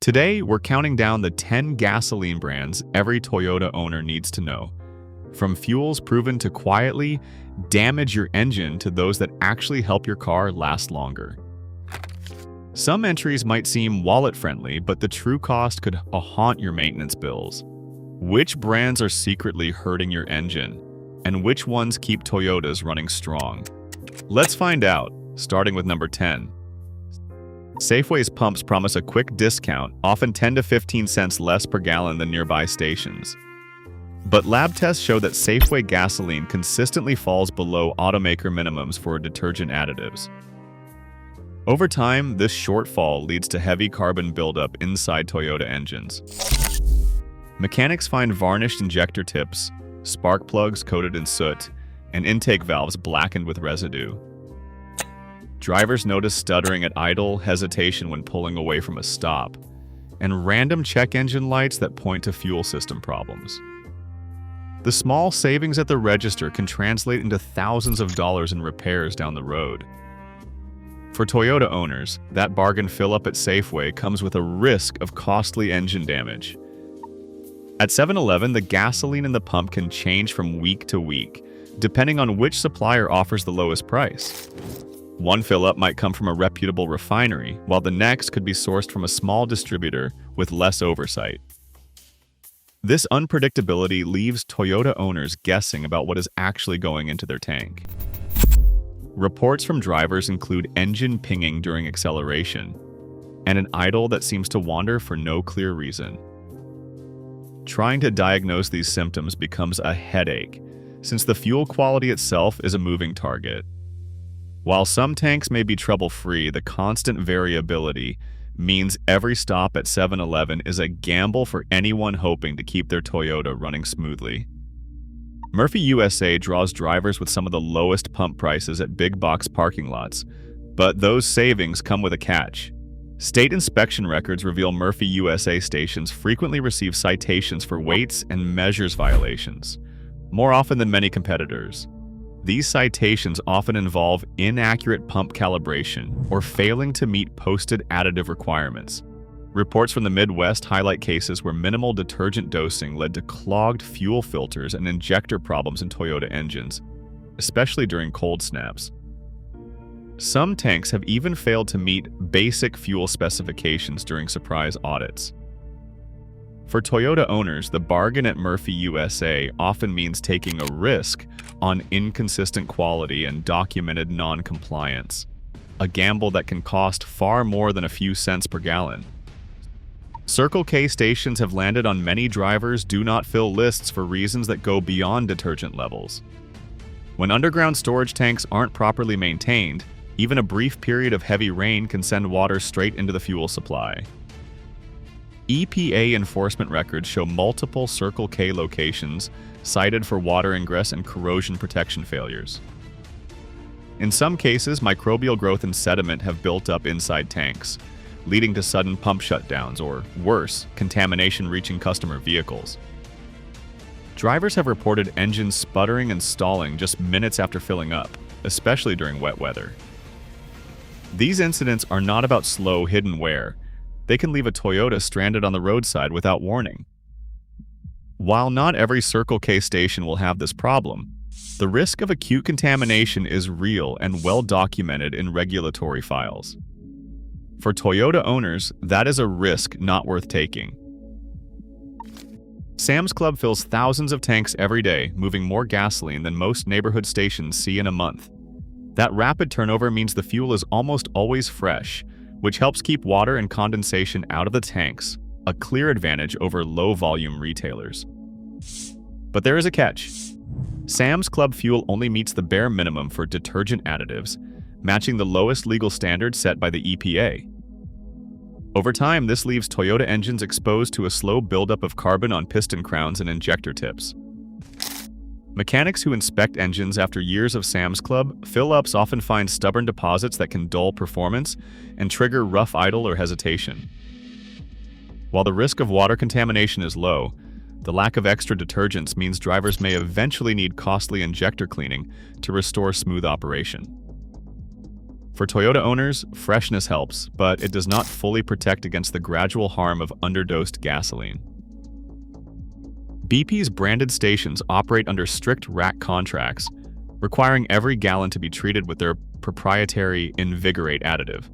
Today, we're counting down the 10 gasoline brands every Toyota owner needs to know. From fuels proven to quietly damage your engine to those that actually help your car last longer. Some entries might seem wallet-friendly, but the true cost could haunt your maintenance bills. Which brands are secretly hurting your engine? And which ones keep Toyotas running strong? Let's find out, starting with number 10. Safeway's pumps promise a quick discount, often 10 to 15 cents less per gallon than nearby stations. But lab tests show that Safeway gasoline consistently falls below automaker minimums for detergent additives. Over time, this shortfall leads to heavy carbon buildup inside Toyota engines. Mechanics find varnished injector tips, spark plugs coated in soot, and intake valves blackened with residue. Drivers notice stuttering at idle, hesitation when pulling away from a stop, and random check engine lights that point to fuel system problems. The small savings at the register can translate into thousands of dollars in repairs down the road. For Toyota owners, that bargain fill-up at Safeway comes with a risk of costly engine damage. At 7-Eleven, the gasoline in the pump can change from week to week, depending on which supplier offers the lowest price. One fill-up might come from a reputable refinery, while the next could be sourced from a small distributor with less oversight. This unpredictability leaves Toyota owners guessing about what is actually going into their tank. Reports from drivers include engine pinging during acceleration, and an idle that seems to wander for no clear reason. Trying to diagnose these symptoms becomes a headache, since the fuel quality itself is a moving target. While some tanks may be trouble-free, the constant variability means every stop at 7-Eleven is a gamble for anyone hoping to keep their Toyota running smoothly. Murphy USA draws drivers with some of the lowest pump prices at big box parking lots, but those savings come with a catch. State inspection records reveal Murphy USA stations frequently receive citations for weights and measures violations, more often than many competitors. These citations often involve inaccurate pump calibration or failing to meet posted additive requirements. Reports from the Midwest highlight cases where minimal detergent dosing led to clogged fuel filters and injector problems in Toyota engines, especially during cold snaps. Some tanks have even failed to meet basic fuel specifications during surprise audits. For Toyota owners, the bargain at Murphy USA often means taking a risk on inconsistent quality and documented non-compliance, a gamble that can cost far more than a few cents per gallon. Circle K stations have landed on many drivers' do not fill lists for reasons that go beyond detergent levels. When underground storage tanks aren't properly maintained, even a brief period of heavy rain can send water straight into the fuel supply. EPA enforcement records show multiple Circle K locations cited for water ingress and corrosion protection failures. In some cases, microbial growth and sediment have built up inside tanks, leading to sudden pump shutdowns or, worse, contamination reaching customer vehicles. Drivers have reported engines sputtering and stalling just minutes after filling up, especially during wet weather. These incidents are not about slow, hidden wear. They can leave a Toyota stranded on the roadside without warning. While not every Circle K station will have this problem, the risk of acute contamination is real and well documented in regulatory files. For Toyota owners, that is a risk not worth taking. Sam's Club fills thousands of tanks every day, moving more gasoline than most neighborhood stations see in a month. That rapid turnover means the fuel is almost always fresh, which helps keep water and condensation out of the tanks, a clear advantage over low-volume retailers. But there is a catch. Sam's Club fuel only meets the bare minimum for detergent additives, matching the lowest legal standard set by the EPA. Over time, this leaves Toyota engines exposed to a slow buildup of carbon on piston crowns and injector tips. Mechanics who inspect engines after years of Sam's Club fill-ups often find stubborn deposits that can dull performance and trigger rough idle or hesitation. While the risk of water contamination is low, the lack of extra detergents means drivers may eventually need costly injector cleaning to restore smooth operation. For Toyota owners, freshness helps, but it does not fully protect against the gradual harm of underdosed gasoline. BP's branded stations operate under strict rack contracts, requiring every gallon to be treated with their proprietary Invigorate additive.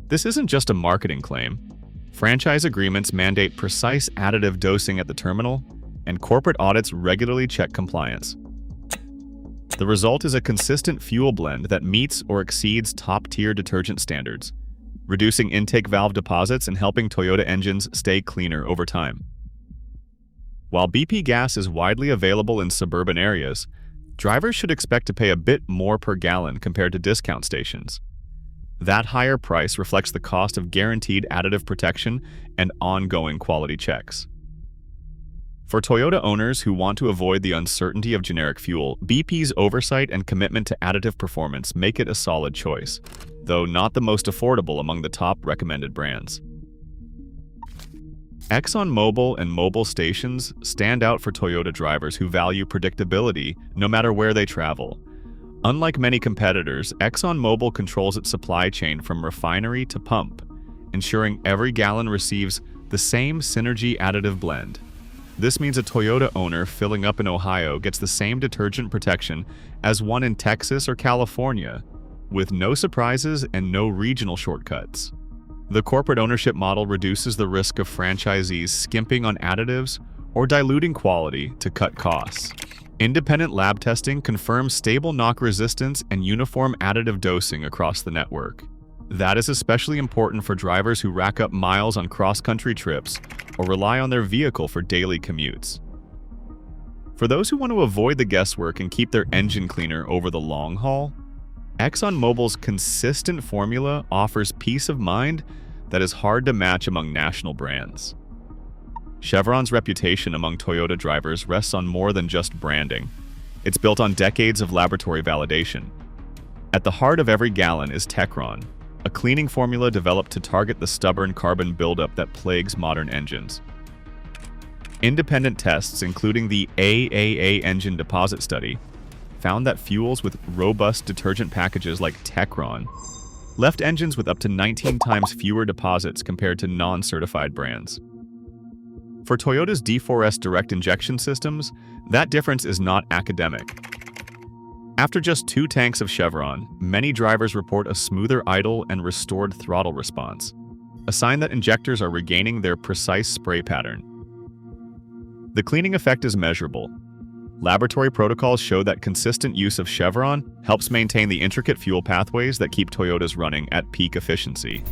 This isn't just a marketing claim. Franchise agreements mandate precise additive dosing at the terminal, and corporate audits regularly check compliance. The result is a consistent fuel blend that meets or exceeds top-tier detergent standards, reducing intake valve deposits and helping Toyota engines stay cleaner over time. While BP gas is widely available in suburban areas, drivers should expect to pay a bit more per gallon compared to discount stations. That higher price reflects the cost of guaranteed additive protection and ongoing quality checks. For Toyota owners who want to avoid the uncertainty of generic fuel, BP's oversight and commitment to additive performance make it a solid choice, though not the most affordable among the top recommended brands. ExxonMobil and Mobil stations stand out for Toyota drivers who value predictability no matter where they travel. Unlike many competitors, ExxonMobil controls its supply chain from refinery to pump, ensuring every gallon receives the same Synergy additive blend. This means a Toyota owner filling up in Ohio gets the same detergent protection as one in Texas or California, with no surprises and no regional shortcuts. The corporate ownership model reduces the risk of franchisees skimping on additives or diluting quality to cut costs. Independent lab testing confirms stable knock resistance and uniform additive dosing across the network. That is especially important for drivers who rack up miles on cross-country trips or rely on their vehicle for daily commutes. For those who want to avoid the guesswork and keep their engine cleaner over the long haul, ExxonMobil's consistent formula offers peace of mind that is hard to match among national brands. Chevron's reputation among Toyota drivers rests on more than just branding. It's built on decades of laboratory validation. At the heart of every gallon is Techron, a cleaning formula developed to target the stubborn carbon buildup that plagues modern engines. Independent tests, including the AAA engine deposit study, found that fuels with robust detergent packages like Techron left engines with up to 19 times fewer deposits compared to non-certified brands. For Toyota's D4S direct injection systems, that difference is not academic. After just 2 tanks of Chevron, many drivers report a smoother idle and restored throttle response, a sign that injectors are regaining their precise spray pattern. The cleaning effect is measurable. Laboratory protocols show that consistent use of Chevron helps maintain the intricate fuel pathways that keep Toyotas running at peak efficiency.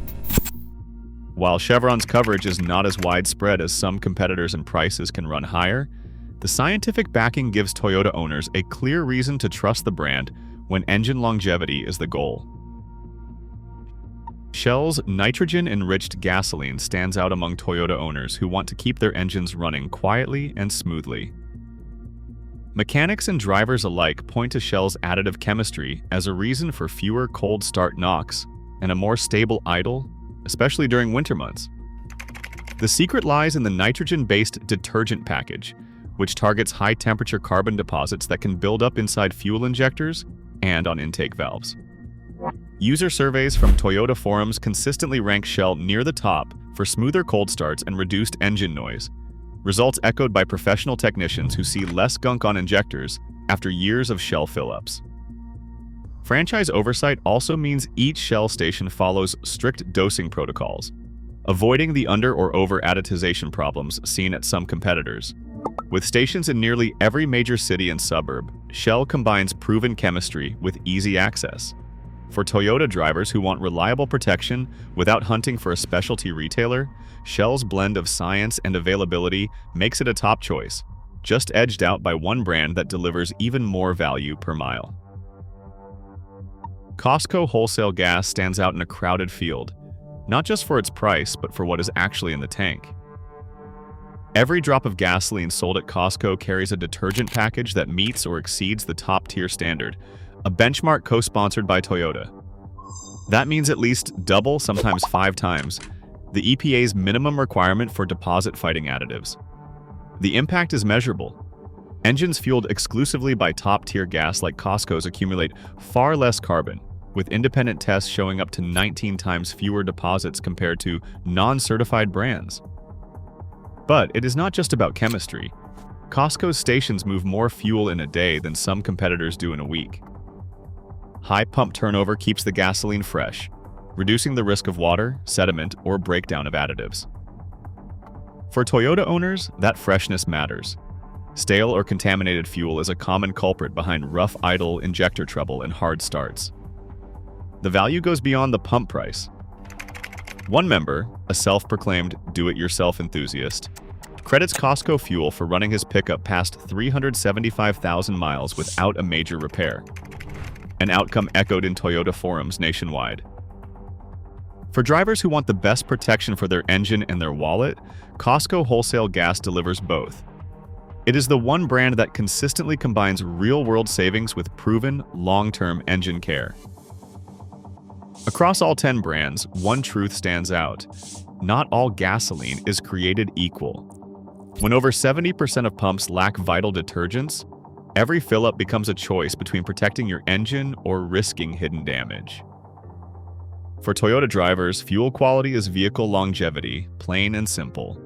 While Chevron's coverage is not as widespread as some competitors and prices can run higher, the scientific backing gives Toyota owners a clear reason to trust the brand when engine longevity is the goal. Shell's nitrogen-enriched gasoline stands out among Toyota owners who want to keep their engines running quietly and smoothly. Mechanics and drivers alike point to Shell's additive chemistry as a reason for fewer cold start knocks and a more stable idle, especially during winter months. The secret lies in the nitrogen-based detergent package, which targets high-temperature carbon deposits that can build up inside fuel injectors and on intake valves. User surveys from Toyota forums consistently rank Shell near the top for smoother cold starts and reduced engine noise, results echoed by professional technicians who see less gunk on injectors after years of Shell fill-ups. Franchise oversight also means each Shell station follows strict dosing protocols, avoiding the under or over additization problems seen at some competitors. With stations in nearly every major city and suburb, Shell combines proven chemistry with easy access. For Toyota drivers who want reliable protection without hunting for a specialty retailer, Shell's blend of science and availability makes it a top choice, just edged out by one brand that delivers even more value per mile. Costco wholesale gas stands out in a crowded field, not just for its price, but for what is actually in the tank. Every drop of gasoline sold at Costco carries a detergent package that meets or exceeds the top-tier standard, a benchmark co-sponsored by Toyota. That means at least double, sometimes 5 times, the EPA's minimum requirement for deposit-fighting additives. The impact is measurable. Engines fueled exclusively by top-tier gas like Costco's accumulate far less carbon, with independent tests showing up to 19 times fewer deposits compared to non-certified brands. But it is not just about chemistry. Costco's stations move more fuel in a day than some competitors do in a week. High pump turnover keeps the gasoline fresh, reducing the risk of water, sediment, or breakdown of additives. For Toyota owners, that freshness matters. Stale or contaminated fuel is a common culprit behind rough idle, injector trouble, and hard starts. The value goes beyond the pump price. One member, a self-proclaimed do-it-yourself enthusiast, credits Costco fuel for running his pickup past 375,000 miles without a major repair, an outcome echoed in Toyota forums nationwide. For drivers who want the best protection for their engine and their wallet, Costco wholesale gas delivers both. It is the one brand that consistently combines real-world savings with proven, long-term engine care. Across all 10 brands, one truth stands out. Not all gasoline is created equal. When over 70% of pumps lack vital detergents, every fill-up becomes a choice between protecting your engine or risking hidden damage. For Toyota drivers, fuel quality is vehicle longevity, plain and simple.